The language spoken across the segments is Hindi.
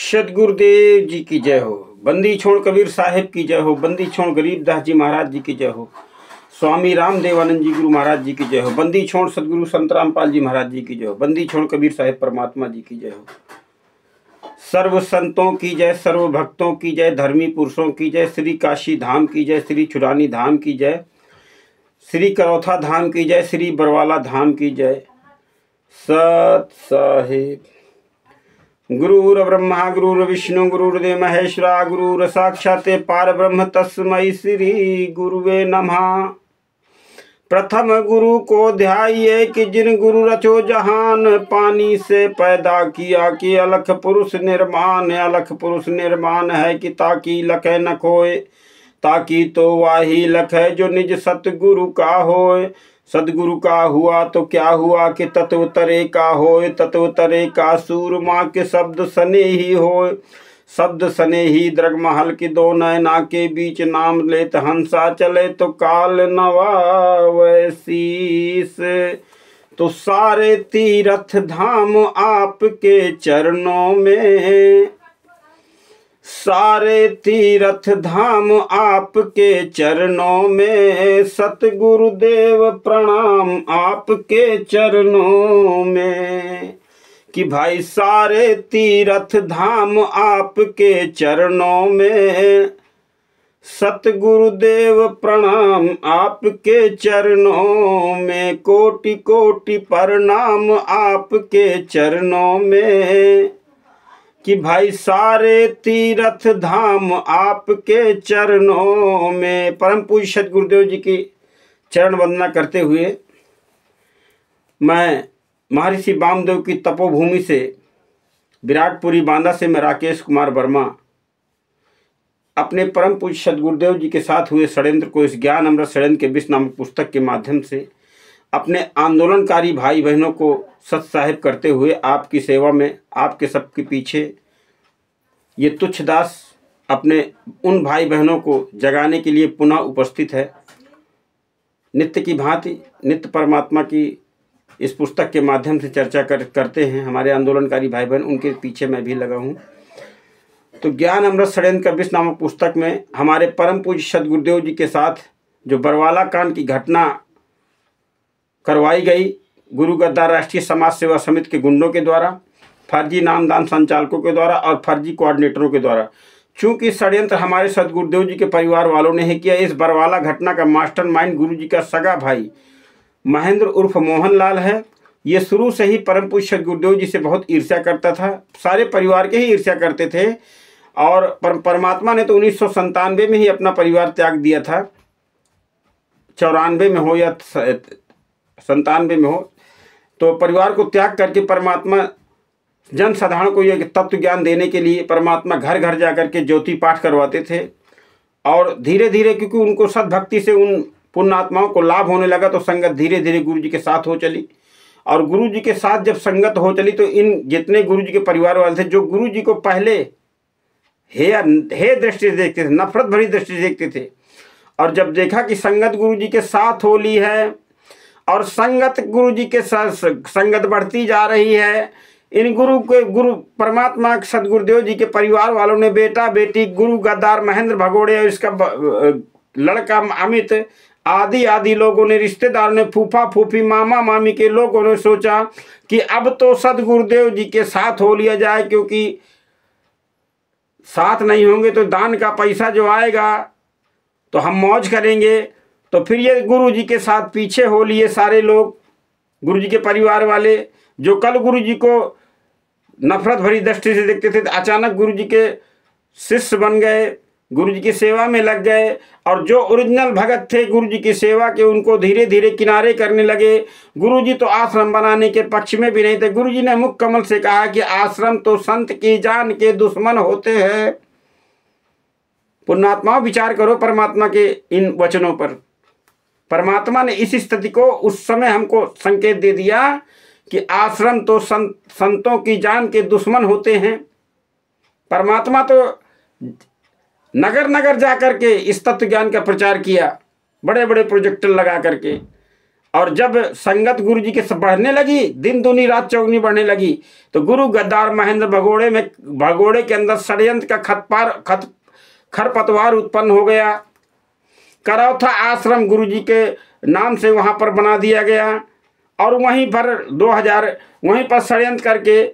सदगुरुदेव जी की जय हो। बंदी छोड़ कबीर साहिब की जय हो। बंदी छोड़ गरीबदास जी महाराज जी की जय हो। स्वामी रामदेवानंद जी गुरु महाराज जी की जय हो। बंदी छोड़ सदगुरु संत रामपाल जी महाराज जी की जय हो। बंदी छोड़ कबीर साहिब परमात्मा जी की जय हो। सर्व संतों की जय, सर्व भक्तों की जय, धर्मी पुरुषों की जय, श्री काशी धाम की जय, श्री छुड़ानी धाम की जय, श्री करौथा धाम की जय, श्री बरवाला धाम की जय। सत साहिब। गुरुर ब्रह्मा गुरुर विष्णु गुरुर्देव महेश्वरा गुरुर साक्षात् पारब्रह्म तस्मै श्री गुरुवे नमः। प्रथम गुरु को ध्याइए कि जिन गुरु रचो जहान, पानी से पैदा किया कि अलख पुरुष निर्माण। अलख पुरुष निर्माण है कि ताकि लख न खोए, ताकि तो वाही लख है जो निज सतगुरु का होए। सदगुरु का हुआ तो क्या हुआ कि तत्व तरे का होए। तत्व तरे का सूरमा के शब्द सने ही होए। शब्द सने ही द्रगमहल की दो नैना के बीच नाम लेत हंसा चले तो काल नवावे शीस। तो सारे तीर्थ धाम आपके चरणों में, सारे तीर्थ धाम आपके चरणों में। सतगुरुदेव प्रणाम आपके चरणों में। कि भाई सारे तीर्थ धाम आपके चरणों में। सतगुरुदेव प्रणाम आपके चरणों में। कोटि कोटि प्रणाम आपके चरणों में। कि भाई सारे तीर्थ धाम आपके चरणों में। परम पूज्य सतगुरुदेव जी की चरण वंदना करते हुए मैं महर्षि वामदेव की तपोभूमि से, विराटपुरी बांदा से मैं राकेश कुमार वर्मा अपने परम पूज्य सतगुरुदेव जी के साथ हुए षड्यंत्र को इस ज्ञान अमृत षड्यंत्र के विष नामक पुस्तक के माध्यम से अपने आंदोलनकारी भाई बहनों को सत्साहिब करते हुए आपकी सेवा में, आपके सबके पीछे ये तुच्छदास अपने उन भाई बहनों को जगाने के लिए पुनः उपस्थित है। नित्य की भांति नित्य परमात्मा की इस पुस्तक के माध्यम से चर्चा करते हैं हमारे आंदोलनकारी भाई बहन, उनके पीछे मैं भी लगा हूँ। तो ज्ञान अमृत षड्यंत्र का विष नामक पुस्तक में हमारे परम पूज्य सतगुरुदेव जी के साथ जो बरवाला कांड की घटना करवाई गई गुरु गद्दार राष्ट्रीय समाज सेवा समिति के गुंडों के द्वारा, फर्जी नामदान संचालकों के द्वारा और फर्जी कोऑर्डिनेटरों के द्वारा, चूंकि षड्यंत्र हमारे सतगुरुदेव जी के परिवार वालों ने ही किया। इस बरवाला घटना का मास्टरमाइंड गुरु जी का सगा भाई महेंद्र उर्फ मोहनलाल है। ये शुरू से ही परम पूज्य सतगुरुदेव जी से बहुत ईर्ष्या करता था, सारे परिवार के ही ईर्ष्या करते थे। और परमात्मा ने तो 1997 में ही अपना परिवार त्याग दिया था, 94 में हो या 97 में हो, तो परिवार को त्याग करके परमात्मा जन साधारण को यह तत्व ज्ञान देने के लिए परमात्मा घर घर जाकर के ज्योति पाठ करवाते थे। और धीरे धीरे क्योंकि उनको सद्भक्ति से उन पुण्यात्माओं को लाभ होने लगा तो संगत धीरे धीरे गुरु जी के साथ हो चली। और गुरु जी के साथ जब संगत हो चली तो इन जितने गुरु जी के परिवार वाले थे, जो गुरु जी को पहले हे दृष्टि से देखते थे, नफरत भरी दृष्टि से देखते थे, और जब देखा कि संगत गुरु जी के साथ हो ली है और संगत गुरु जी के साथ संगत बढ़ती जा रही है, इन गुरु परमात्मा सतगुरुदेव जी के परिवार वालों ने बेटा बेटी गुरु गद्दार महेंद्र भगोड़े और इसका लड़का अमित आदि आदि लोगों ने, रिश्तेदारों ने, फूफा फूफी मामा मामी के लोगों ने सोचा कि अब तो सतगुरुदेव जी के साथ हो लिया जाए, क्योंकि साथ नहीं होंगे तो दान का पैसा जो आएगा तो हम मौज करेंगे। तो फिर ये गुरु जी के साथ पीछे हो लिए सारे लोग, गुरु जी के परिवार वाले जो कल गुरु जी को नफरत भरी दृष्टि से देखते थे, अचानक गुरु जी के शिष्य बन गए, गुरु जी की सेवा में लग गए। और जो ओरिजिनल भगत थे गुरु जी की सेवा के, उनको धीरे धीरे किनारे करने लगे। गुरु जी तो आश्रम बनाने के पक्ष में भी नहीं थे। गुरु जी ने मुख कमल से कहा कि आश्रम तो संत की जान के दुश्मन होते हैं। पुण्यात्माओं विचार करो परमात्मा के इन वचनों पर। परमात्मा ने इस स्थिति को उस समय हमको संकेत दे दिया कि आश्रम तो संतों की जान के दुश्मन होते हैं। परमात्मा तो नगर नगर जा करके इस तत्व ज्ञान का प्रचार किया, बड़े बड़े प्रोजेक्टर लगा करके, और जब संगत गुरु जी के बढ़ने लगी, दिन दूनी रात चौगनी बढ़ने लगी, तो गुरु गद्दार महेंद्र भगोड़े के अंदर षड्यंत्र का खरपतवार उत्पन्न हो गया। करौथा आश्रम गुरु जी के नाम से वहाँ पर बना दिया गया और वहीं पर षड्यंत्र करके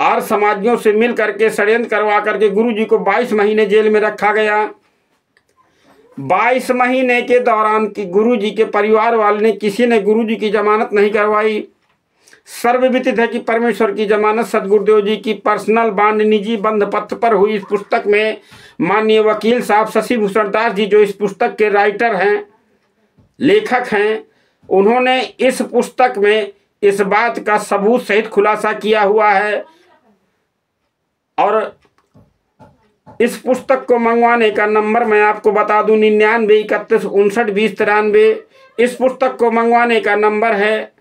आर्य समाजियों से मिल करके षड्यंत्र करवा करके गुरु जी को 22 महीने जेल में रखा गया। 22 महीने के दौरान की गुरु जी के परिवार वाले ने किसी ने गुरु जी की जमानत नहीं करवाई। सर्वविदित है कि परमेश्वर की जमानत सदगुरुदेव जी की पर्सनल बांड निजी बंध पत्र पर हुई। इस पुस्तक में माननीय वकील साहब शशि भूषण दास जी, जो इस पुस्तक के राइटर हैं, लेखक हैं, उन्होंने इस पुस्तक में इस बात का सबूत सहित खुलासा किया हुआ है। और इस पुस्तक को मंगवाने का नंबर मैं आपको बता दूं, 9931592093। इस पुस्तक को मंगवाने का नंबर है।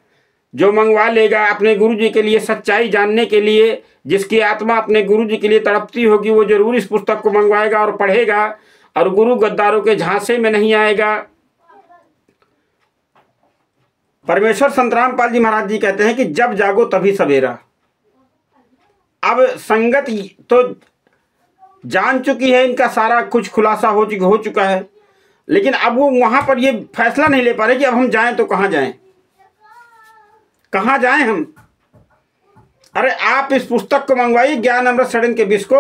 जो मंगवा लेगा अपने गुरु जी के लिए सच्चाई जानने के लिए, जिसकी आत्मा अपने गुरु जी के लिए तड़पती होगी, वो जरूर इस पुस्तक को मंगवाएगा और पढ़ेगा और गुरु गद्दारों के झांसे में नहीं आएगा। परमेश्वर संत रामपाल जी महाराज जी कहते हैं कि जब जागो तभी सवेरा। अब संगत तो जान चुकी है, इनका सारा कुछ खुलासा हो चुका है, लेकिन अब वो वहां पर ये फैसला नहीं ले पा रहे कि अब हम जाएं तो कहां जाएं, कहां जाएं हम। अरे आप इस पुस्तक को मंगवाइए, ज्ञान अमृत षड्यंत्र के विष को।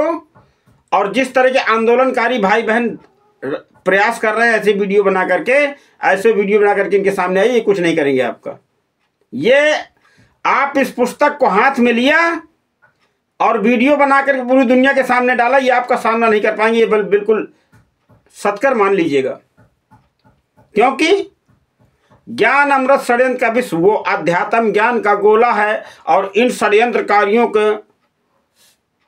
और जिस तरह के आंदोलनकारी भाई बहन प्रयास कर रहे हैं ऐसे वीडियो बना करके इनके सामने आइए, कुछ नहीं करेंगे आपका। ये आप इस पुस्तक को हाथ में लिया और वीडियो बनाकर पूरी दुनिया के सामने डाला, ये आपका सामना नहीं कर पाएंगे, ये बिल्कुल सत्कर मान लीजिएगा। क्योंकि ज्ञान अमृत षड्यंत्र का विश्व वो अध्यात्म ज्ञान का गोला है और इन षड्यंत्रकारियों के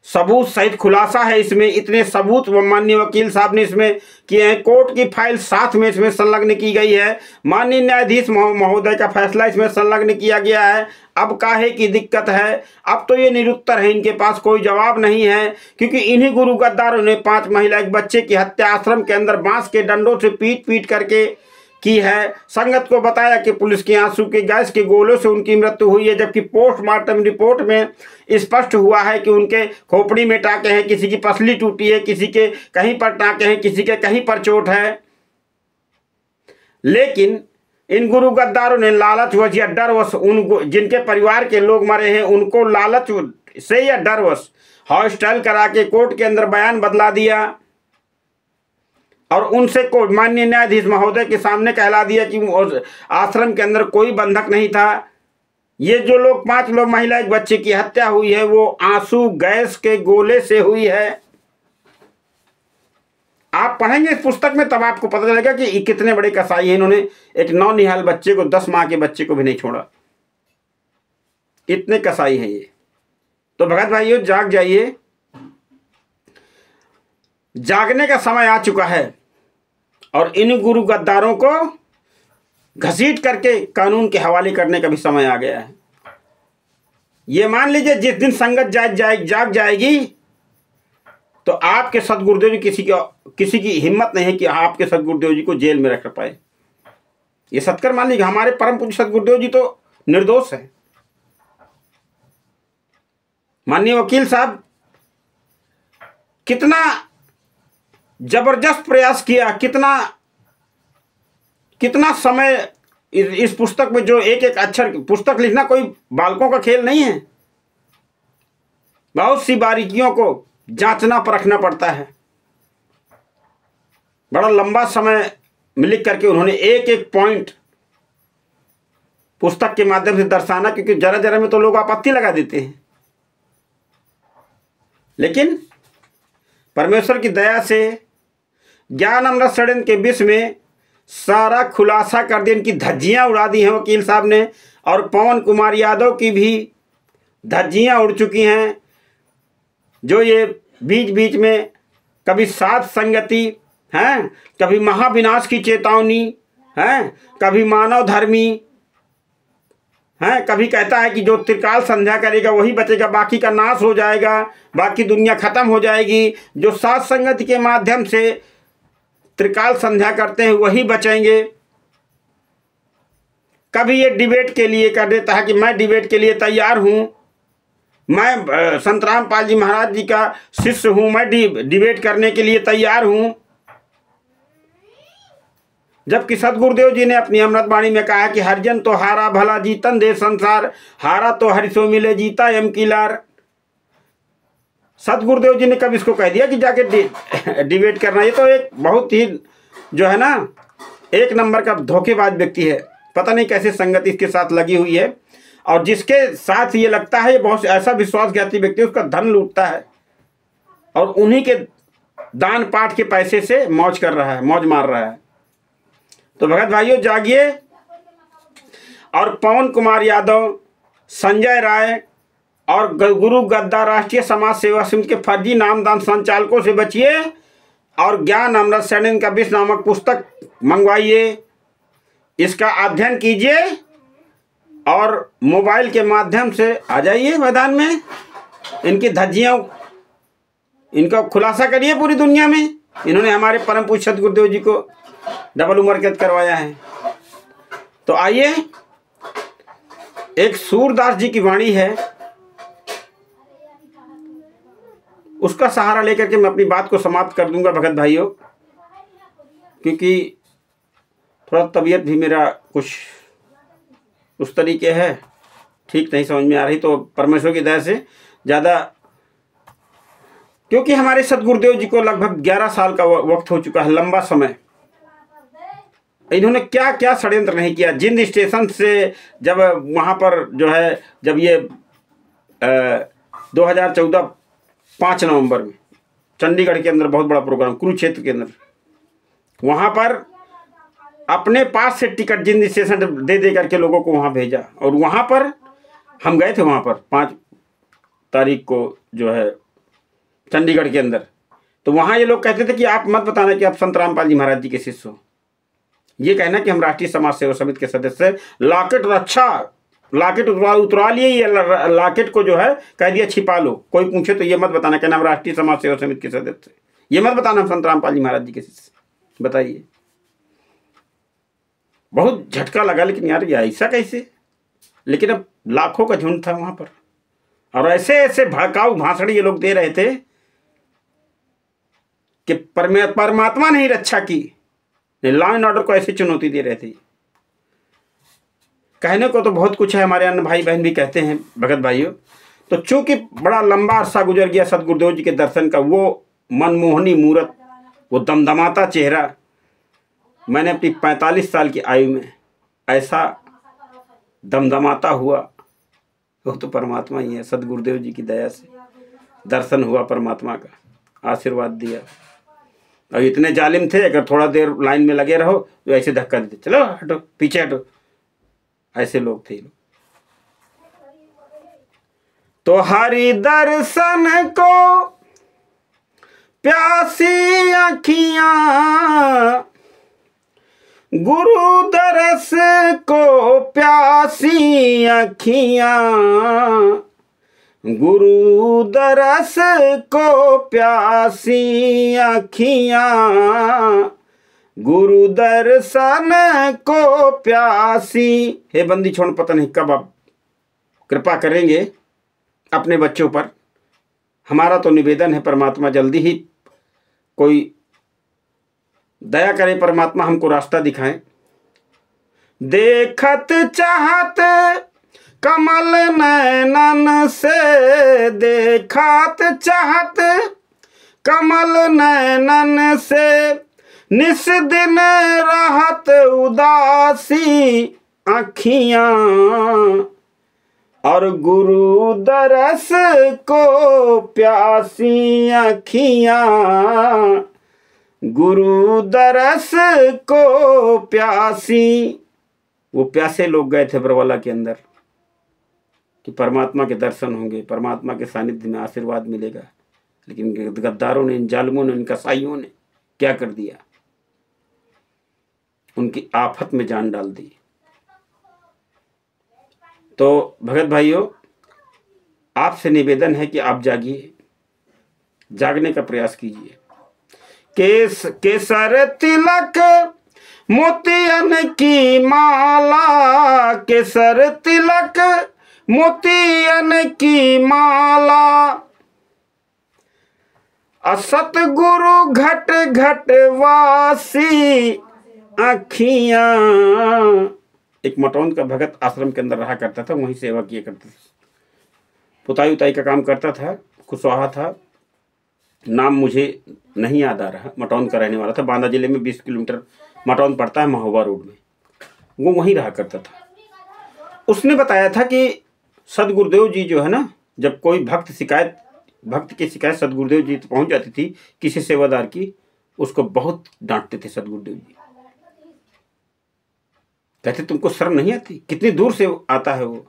सबूत सहित खुलासा है। इसमें इतने सबूत माननीय वकील साहब ने इसमें किए हैं। कोर्ट की फाइल साथ में इसमें संलग्न की गई है। माननीय न्यायाधीश महोदय का फैसला इसमें संलग्न किया गया है। अब काहे की दिक्कत है? अब तो ये निरुत्तर है, इनके पास कोई जवाब नहीं है, क्योंकि इन्हीं गुरु गद्दारों ने 5 महिला एक बच्चे की हत्या आश्रम के अंदर बांस के डंडों से पीट करके की है। संगत को बताया कि पुलिस के आंसू के गैस के गोलों से उनकी मृत्यु हुई है, जबकि पोस्टमार्टम रिपोर्ट में स्पष्ट हुआ है कि उनके खोपड़ी में टाँके हैं, किसी की पसली टूटी है, किसी के कहीं पर टाँके हैं, किसी के कहीं पर चोट है। लेकिन इन गुरु गद्दारों ने लालचवश या डरवश उन जिनके परिवार के लोग मरे हैं उनको लालच से या डरवश हॉस्टल करा के कोर्ट के अंदर बयान बदला दिया और उनसे को माननीय न्यायाधीश महोदय के सामने कहला दिया कि आश्रम के अंदर कोई बंधक नहीं था। ये जो लोग 5 लोग महिला एक बच्चे की हत्या हुई है वो आंसू गैस के गोले से हुई है। आप पढ़ेंगे इस पुस्तक में तब आपको पता चलेगा कि कितने बड़े कसाई हैं। इन्होंने एक नौनिहाल बच्चे को, 10 माह के बच्चे को भी नहीं छोड़ा। इतने कसाई हैं ये। तो भगत भाइयों, जाग जाइए, जागने का समय आ चुका है और इन गुरु गद्दारों को घसीट करके कानून के हवाले करने का भी समय आ गया है। ये मान लीजिए जिस दिन संगत जाग जाएगी तो आपके सदगुरुदेव जी किसी की हिम्मत नहीं है कि आपके सदगुरुदेव जी को जेल में रख पाए। ये सत्कर मान लीजिए, हमारे परम पूज्य सदगुरुदेव जी तो निर्दोष है। माननीय वकील साहब कितना जबरदस्त प्रयास किया, कितना समय इस पुस्तक में, जो एक एक अक्षर, पुस्तक लिखना कोई बालकों का खेल नहीं है। बहुत सी बारीकियों को जांचना परखना पड़ता है। बड़ा लंबा समय में लिख करके उन्होंने एक एक पॉइंट पुस्तक के माध्यम से दर्शाना, क्योंकि जरा जरा में तो लोग आपत्ति लगा देते हैं। लेकिन परमेश्वर की दया से ज्ञान अमृत षड्यंत्र के विष में सारा खुलासा कर दिया। इनकी धज्जियां उड़ा दी हैं वकील साहब ने, और पवन कुमार यादव की भी धज्जियां उड़ चुकी हैं, जो ये बीच बीच में कभी साध संगति हैं, कभी महाविनाश की चेतावनी हैं, कभी मानव धर्मी हैं, कभी कहता है कि जो त्रिकाल संध्या करेगा वही बचेगा, बाकी का नाश हो जाएगा, बाकी दुनिया खत्म हो जाएगी। जो साध संगति के माध्यम से त्रिकाल संध्या करते हैं वही बचेंगे। कभी ये डिबेट के लिए कर देता है कि मैं डिबेट के लिए तैयार हूँ, मैं संत रामपाल जी महाराज जी का शिष्य हूँ, मैं डिबेट करने के लिए तैयार हूँ। जबकि सदगुरुदेव जी ने अपनी अमृत वाणी में कहा कि हरिजन तो हारा भला जीतन दे संसार, हारा तो हरिसो मिले जीता एम की लार। सदगुरुदेव जी ने कब इसको कह दिया कि जाके डिबेट करना? ये तो एक बहुत ही जो है ना एक नंबर का धोखेबाज व्यक्ति है। पता नहीं कैसे संगति इसके साथ लगी हुई है, और जिसके साथ ये लगता है ये बहुत ऐसा विश्वासघाती व्यक्ति, उसका धन लूटता है और उन्हीं के दान पाठ के पैसे से मौज कर रहा है, मौज मार रहा है। तो भगत भाइयों जागिए और पवन कुमार यादव, संजय राय और गुरु गद्दा राष्ट्रीय समाज सेवा समिति के फर्जी नामदान संचालकों से बचिए और ज्ञान अमृत सैनिक का विष नामक पुस्तक मंगवाइए, इसका अध्ययन कीजिए और मोबाइल के माध्यम से आ जाइए मैदान में, इनकी धज्जियां इनका खुलासा करिए पूरी दुनिया में। इन्होंने हमारे परम पूज्य सदगुरुदेव जी को डबल उम्र कैद करवाया है। तो आइए, एक सूरदास जी की वाणी है, उसका सहारा लेकर के मैं अपनी बात को समाप्त कर दूंगा भगत भाइयों, क्योंकि थोड़ा तबीयत भी मेरा कुछ उस तरीके है, ठीक नहीं समझ में आ रही। तो परमेश्वर की दया से ज़्यादा, क्योंकि हमारे सदगुरुदेव जी को लगभग 11 साल का वक्त हो चुका है, लंबा समय। इन्होंने क्या क्या षड्यंत्र नहीं किया। जिंद स्टेशन से जब वहाँ पर जो है, जब ये 2014 5 नवंबर में चंडीगढ़ के अंदर बहुत बड़ा प्रोग्राम, कुरुक्षेत्र के अंदर, वहाँ पर अपने पास से टिकट जिंद स्टेशन दे करके लोगों को वहाँ भेजा, और वहाँ पर हम गए थे, वहाँ पर 5 तारीख को जो है चंडीगढ़ के अंदर। तो वहाँ ये लोग कहते थे कि आप मत बताना कि आप संत रामपाल जी महाराज जी के शिष्य हो, ये कहना कि हम राष्ट्रीय समाज सेवा समिति के सदस्य। लॉकेट रक्षा, लॉकेट उतरा लिए, ये लॉकेट को जो है कह दिया छिपा लो, कोई पूछे तो ये मत बताना कहना हम राष्ट्रीय समाज सेवा समिति के सदस्य, ये मत बताना हम संत रामपाल जी महाराज जी के शिष्य। बताइए, बहुत झटका लगा, लेकिन यार ये ऐसा कैसे? लेकिन अब लाखों का झुंड था वहां पर, और ऐसे ऐसे भड़काऊ भाषण ये लोग दे रहे थे कि परमात्मा ने ही रक्षा की, लॉ एंड ऑर्डर को ऐसे चुनौती दे रहे थे। कहने को तो बहुत कुछ है, हमारे अन्य भाई बहन भी कहते हैं भगत भाइयों। तो चूंकि बड़ा लंबा अरसा गुजर गया सदगुरुदेव जी के दर्शन का, वो मनमोहनी मूरत, वो दमदमाता चेहरा, मैंने अपनी 45 साल की आयु में ऐसा दमदमाता हुआ, वो तो परमात्मा ही है। सदगुरुदेव जी की दया से दर्शन हुआ, परमात्मा का आशीर्वाद दिया। और इतने जालिम थे, अगर थोड़ा देर लाइन में लगे रहो तो ऐसे धक्का देते, चलो हटो, पीछे हटो, ऐसे लोग थे। तो हरि दर्शन को प्यासी अखियां, गुरु दरस को प्यासी अखियां, गुरु दरस को प्यासी अखियां, गुरु दर्शन को प्यासी। हे बंदी छोड़, पता नहीं कब आप कृपा करेंगे अपने बच्चों पर। हमारा तो निवेदन है, परमात्मा जल्दी ही कोई दया करे, परमात्मा हमको रास्ता दिखाएं। देखत चाहत कमल नैनन से, देखत चाहत कमल नैनन से, निस दिन रहत उदासी आँखियाँ, और गुरु दरस को प्यासी आँखियाँ, गुरु दरस को प्यासी। वो प्यासे लोग गए थे बरवाला के अंदर कि परमात्मा के दर्शन होंगे, परमात्मा के सानिध्य में आशीर्वाद मिलेगा। लेकिन गद्दारों ने, इन जालिमों ने, इन कसाईयों ने क्या कर दिया? उनकी आफत में जान डाल दी। तो भगत भाइयों, आपसे निवेदन है कि आप जागिए, जागने का प्रयास कीजिए। केसर तिलक मोतियन की माला, केसर तिलक मोतियन की माला, सतगुरु घट घट वासी आँखियां। एक मटौन का भगत आश्रम के अंदर रहा करता था, वहीं सेवा किया करता था, पुताई उताई का काम करता था, कुशवाहा था, नाम मुझे नहीं याद आ रहा। मटौन का रहने वाला था, बांदा जिले में 20 किलोमीटर मटौन पड़ता है, महोबा रोड में, वो वहीं रहा करता था। उसने बताया था कि सदगुरुदेव जी जो है ना, जब कोई भक्त की शिकायत सदगुरुदेव जी तक पहुंच जाती थी किसी सेवादार की, उसको बहुत डांटते थे सदगुरुदेव जी। कहते तुमको शर्म नहीं आती, कितनी दूर से आता है वो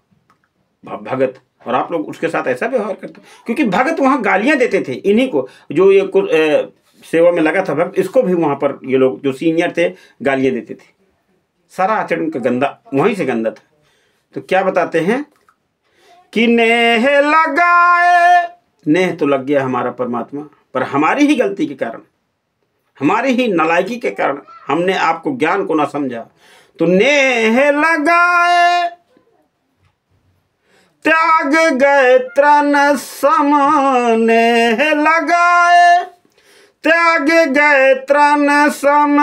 भगत, और आप लोग उसके साथ ऐसा व्यवहार करते। क्योंकि भगत वहां गालियां देते थे इन्हीं को, जो ये सेवा में लगा था भक्त, इसको भी वहां पर ये लोग जो सीनियर थे गालियां देते थे। सारा आचरण उनका गंदा, वहीं से गंदा था। तो क्या बताते हैं कि नेह लगाए, नेह तो लग गया हमारा परमात्मा, पर हमारी ही गलती के कारण, हमारी ही नालायकी के कारण हमने आपको ज्ञान को ना समझा। तो नेह लगाए त्याग गए त्रन सम, नेह लगाए त्याग गए त्रन सम,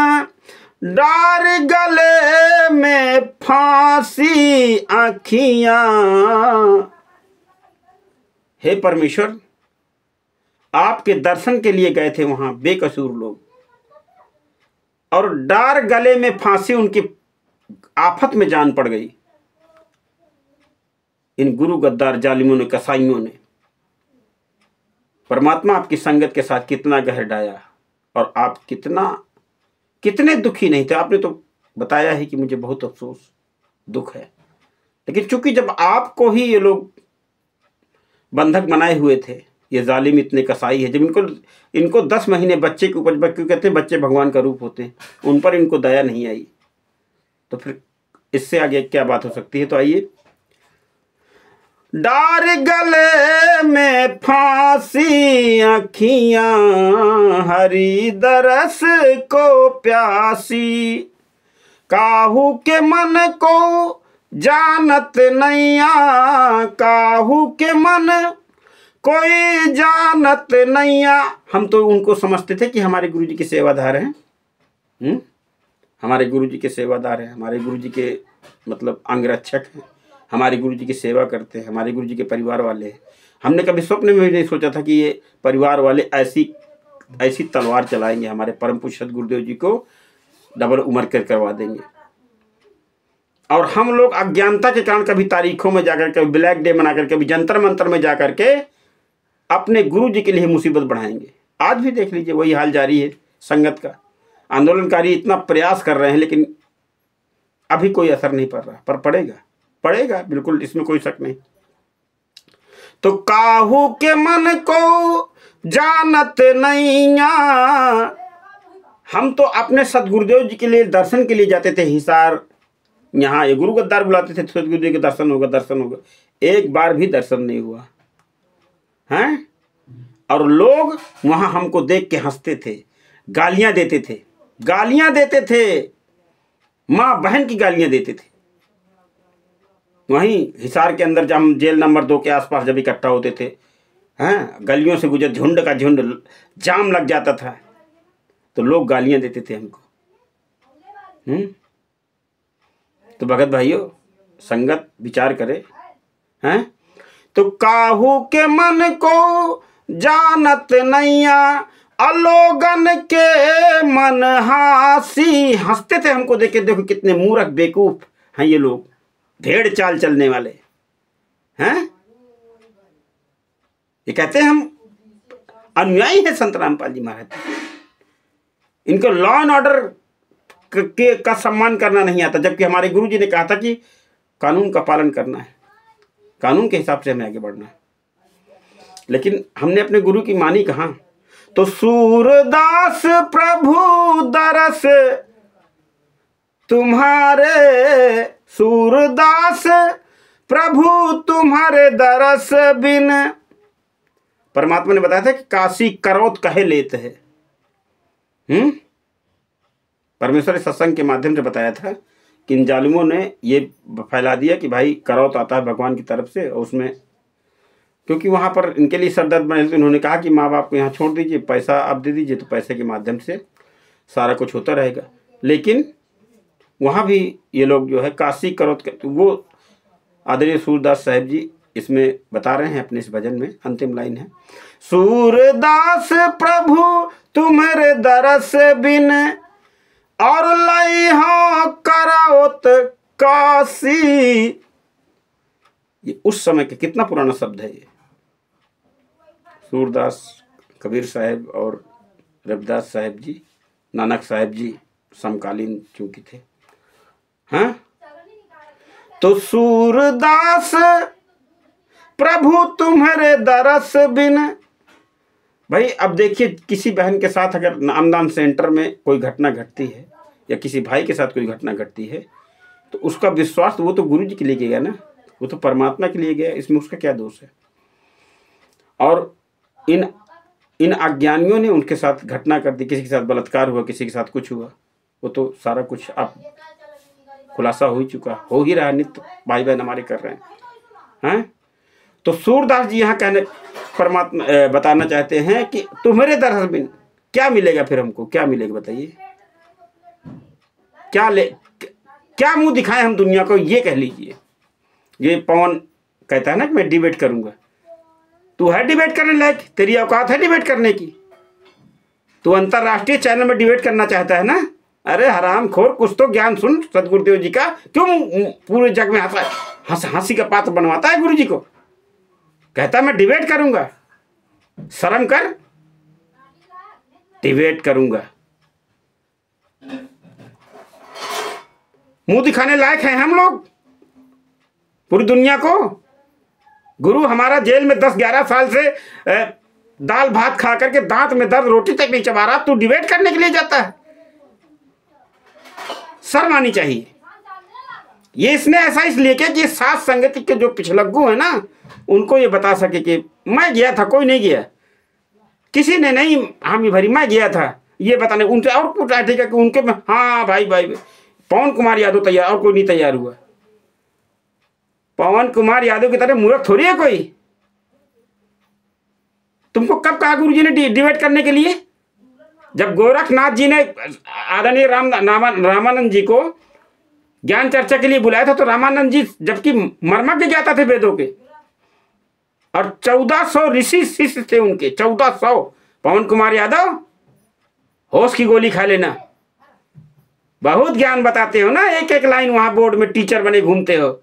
डार गले में फांसी आँखियां। हे परमेश्वर, आपके दर्शन के लिए गए थे वहां बेकसूर लोग, और डार गले में फांसी, उनकी आफत में जान पड़ गई इन गुरु गद्दार जालिमों ने, कसाईयों ने। परमात्मा आपकी संगत के साथ कितना गहर डाया, और आप कितने दुखी नहीं थे। आपने तो बताया है कि मुझे बहुत अफसोस दुख है, लेकिन चूंकि जब आपको ही ये लोग बंधक बनाए हुए थे, ये जालिम इतने कसाई है, जब इनको 10 महीने बच्चे के ऊपर, क्यों कहते हैं बच्चे भगवान का रूप होते हैं, उन पर इनको दया नहीं आई, तो फिर इससे आगे क्या बात हो सकती है। तो आइए, डार गले में फांसी आँखियां, हरि दरस को प्यासी, काहू के मन को जानत नैया, काहू के मन कोई जानत नैया। हम तो उनको समझते थे कि हमारे गुरुजी के सेवादार हैं, हमारे गुरुजी के सेवादार हैं, हमारे गुरुजी के मतलब अंगरक्षक हैं, हमारे गुरुजी की सेवा करते हैं, हमारे गुरुजी के परिवार वाले हैं। हमने कभी स्वप्न में भी नहीं सोचा था कि ये परिवार वाले ऐसी तलवार चलाएंगे, हमारे परम पूज्य गुरुदेव जी को डबल उम्र करवा देंगे। और हम लोग अज्ञानता के कारण कभी तारीखों में जाकर के, ब्लैक डे मनाकर, कभी जंतर मंतर में जाकर के अपने गुरु जी के लिए मुसीबत बढ़ाएंगे। आज भी देख लीजिए वही हाल जारी है संगत का। आंदोलनकारी इतना प्रयास कर रहे हैं, लेकिन अभी कोई असर नहीं पड़ रहा, पर पड़ेगा बिल्कुल, इसमें कोई शक नहीं। तो काहू के मन को जानत नैया, हम तो अपने सदगुरुदेव जी के लिए दर्शन के लिए जाते थे हिसार, यहाँ ये गुरु गद्दार बुलाते थे, सदगुरुदेव के दर्शन होगा। एक बार भी दर्शन नहीं हुआ हैं, और लोग वहां हमको देख के हंसते थे, गालियां देते थे, माँ बहन की गालियां देते थे। वहीं हिसार के अंदर जब हम जेल नंबर 2 के आसपास जब इकट्ठा होते थे, हैं, गलियों से गुजर, झुंड का झुंड जाम लग जाता था, तो लोग गालियां देते थे हमको। तो भगत भाइयों, संगत विचार करे, हैं। तो काहू के मन को जानत नैया, अलोगन के मन हासी। हंसते थे हमको देख के, देखो कितने मूर्ख बेवकूफ हैं ये लोग, भेड़ चाल चलने वाले हैं। ये कहते हैं हम अनुयायी हैं संत रामपाल जी महाराज, इनको लॉ एंड ऑर्डर का सम्मान करना नहीं आता, जबकि हमारे गुरु जी ने कहा था कि कानून का पालन करना है, कानून के हिसाब से हमें आगे बढ़ना है। लेकिन हमने अपने गुरु की मानी कहाँ। तो सूरदास प्रभु दरस तुम्हारे, सूरदास प्रभु तुम्हारे दरस बिन। परमात्मा ने बताया था कि काशी करौत कहे लेते हैं। परमेश्वर इस सत्संग के माध्यम से बताया था कि इन जालिमों ने ये फैला दिया कि भाई करौत आता है भगवान की तरफ से, और उसमें क्योंकि वहाँ पर इनके लिए सरदर्द बने, तो इन्होंने कहा कि माँ बाप को यहाँ छोड़ दीजिए, पैसा आप दे दीजिए, तो पैसे के माध्यम से सारा कुछ होता रहेगा। लेकिन वहाँ भी ये लोग जो है काशी करौत, वो आदरणीय सूरदास साहब जी इसमें बता रहे हैं अपने इस भजन में। अंतिम लाइन है, सूरदास प्रभु तुम्हारे दरस बिन और लाई हो करौत काशी। ये उस समय के, कितना पुराना शब्द है ये। सूरदास कबीर साहब और रविदास साहब जी, नानक साहब जी समकालीन चूंकि थे। हाँ, तो सूरदास प्रभु तुम्हारे दरस बिन। भाई अब देखिए, किसी बहन के साथ अगर नामदान सेंटर में कोई घटना घटती है या किसी भाई के साथ कोई घटना घटती है, तो उसका विश्वास वो तो गुरु जी के लिए गया ना, वो तो परमात्मा के लिए गया, इसमें उसका क्या दोष है। और इन अज्ञानियों ने उनके साथ घटना कर दी, किसी के साथ बलात्कार हुआ, किसी के साथ कुछ हुआ, वो तो सारा कुछ अब खुलासा हो ही चुका, हो ही रहा, नित्य भाई बहन हमारे कर रहे हैं। तो सूरदास जी यहाँ कहने परमात्मा बताना चाहते हैं कि तुम्हारे दरस बिन क्या मिलेगा, फिर हमको क्या मिलेगा बताइए, क्या मुंह दिखाएं हम दुनिया को, ये कह लीजिए। ये पवन कहता है ना कि मैं डिबेट करूंगा, तू है डिबेट करने लायक, तेरी औकात है डिबेट करने की, तू अंतरराष्ट्रीय चैनल में डिबेट करना चाहता है ना। अरे हराम खोर, कुछ तो ज्ञान सुन सदगुरुदेव जी का, क्यों पूरे जग में हंसी का पात्र बनवाता है गुरु जी को। कहता मैं डिबेट करूंगा, शर्म कर, डिबेट करूंगा। मुंह दिखाने लायक हैं हम लोग पूरी दुनिया को। गुरु हमारा जेल में 10-11 साल से दाल भात खा करके दांत में दर्द, रोटी तक नहीं चबा रहा, तू डिबेट करने के लिए जाता है। शर्म आनी चाहिए। ये इसने ऐसा इसलिए किया कि साथ संगति के जो पिछलग्गू है ना, उनको ये बता सके कि मैं गया था, कोई नहीं गया, किसी ने नहीं हामी भरी, मैं गया था, ये बताने उनसे। और पूछा ठीक है कि उनके में, हाँ भाई पवन कुमार यादव तैयार, और कोई नहीं तैयार हुआ। पवन कुमार यादव की तरह मूर्ख थोड़ी है कोई। तुमको कब कहा गुरु जी ने डिबेट करने के लिए? जब गोरखनाथ जी ने आदरणीय रामानंद जी को ज्ञान चर्चा के लिए बुलाया था, तो रामानंद जी जबकि मर्मज्ञ ज्ञाता थे वेदों के, और 1400 ऋषि शिष्य थे उनके, 1400। पवन कुमार यादव, होश की गोली खा लेना, बहुत ज्ञान बताते हो ना, एक एक लाइन वहां बोर्ड में टीचर बने घूमते हो।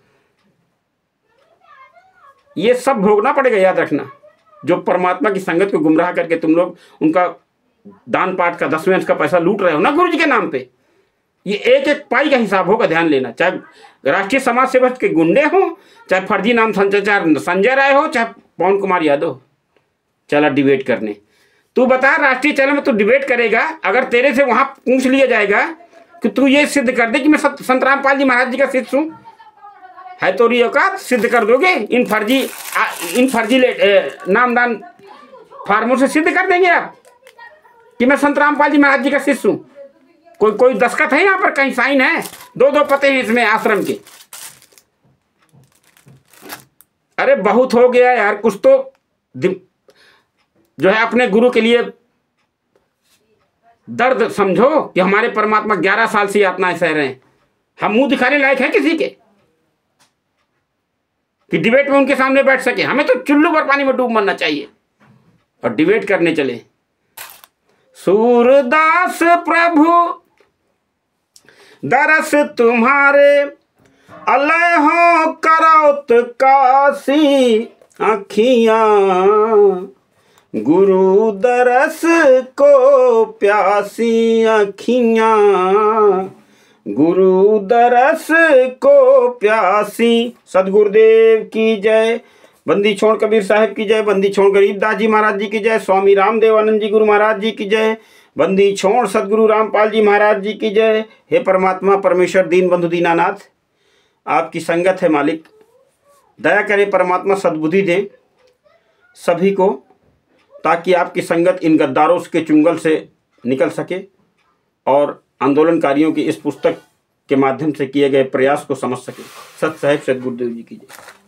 ये सब भोगना पड़ेगा, याद रखना। जो परमात्मा की संगत को गुमराह करके तुम लोग उनका दान पाठ का 10वें अंश का पैसा लूट रहे हो ना गुरु जी के नाम पे, ये एक एक पाई का हिसाब होगा, ध्यान लेना। चाहे राष्ट्रीय समाज सेवक के गुंडे हो, चाहे फर्जी नाम संजय राय हो, चाहे पवन कुमार यादव, चला डिबेट करने। तू बता, राष्ट्रीय चैनल में तू डिबेट करेगा, अगर तेरे से वहां पूछ लिया जाएगा कि तू ये सिद्ध कर दे कि मैं संत रामपाल जी महाराज जी का शिष्य हूं, है तो रही औकात, सिद्ध कर दोगे? इन फर्जी नामदान फार्मों से सिद्ध कर देंगे आप कि मैं संत रामपाल जी महाराज जी का शिष्य हूं? कोई दस्तखत है यहाँ पर, कहीं साइन है? 2-2 पते हैं इसमें आश्रम के। अरे बहुत हो गया यार, कुछ तो जो है अपने गुरु के लिए दर्द समझो कि हमारे परमात्मा 11 साल से यातनाएं सह रहे हैं। हम मुंह दिखाने लायक है किसी के कि डिबेट में उनके सामने बैठ सके? हमें तो चुल्लू पर पानी में डूब मरना चाहिए और डिबेट करने चले। सूरदास प्रभु दरस तुम्हारे अलय हो करौत काशी अखियां, गुरु दरस को प्यासी अखियां, गुरु दरस को प्यासी। सदगुरुदेव की जय। बंदी छोड़ कबीर साहब की जय। बंदी छोड़ गरीबदास जी महाराज जी की जय। स्वामी रामदेवानंद जी गुरु महाराज जी की जय। बंदी छोड़ सदगुरु रामपाल जी महाराज जी की जय। हे परमात्मा परमेश्वर दीन बंधु दीनानाथ, आपकी संगत है मालिक, दया करें परमात्मा, सद्बुद्धि दें सभी को, ताकि आपकी संगत इन गद्दारों के चुंगल से निकल सके और आंदोलनकारियों की इस पुस्तक के माध्यम से किए गए प्रयास को समझ सके। सत साहिब सद्गुरुदेव जी की जय।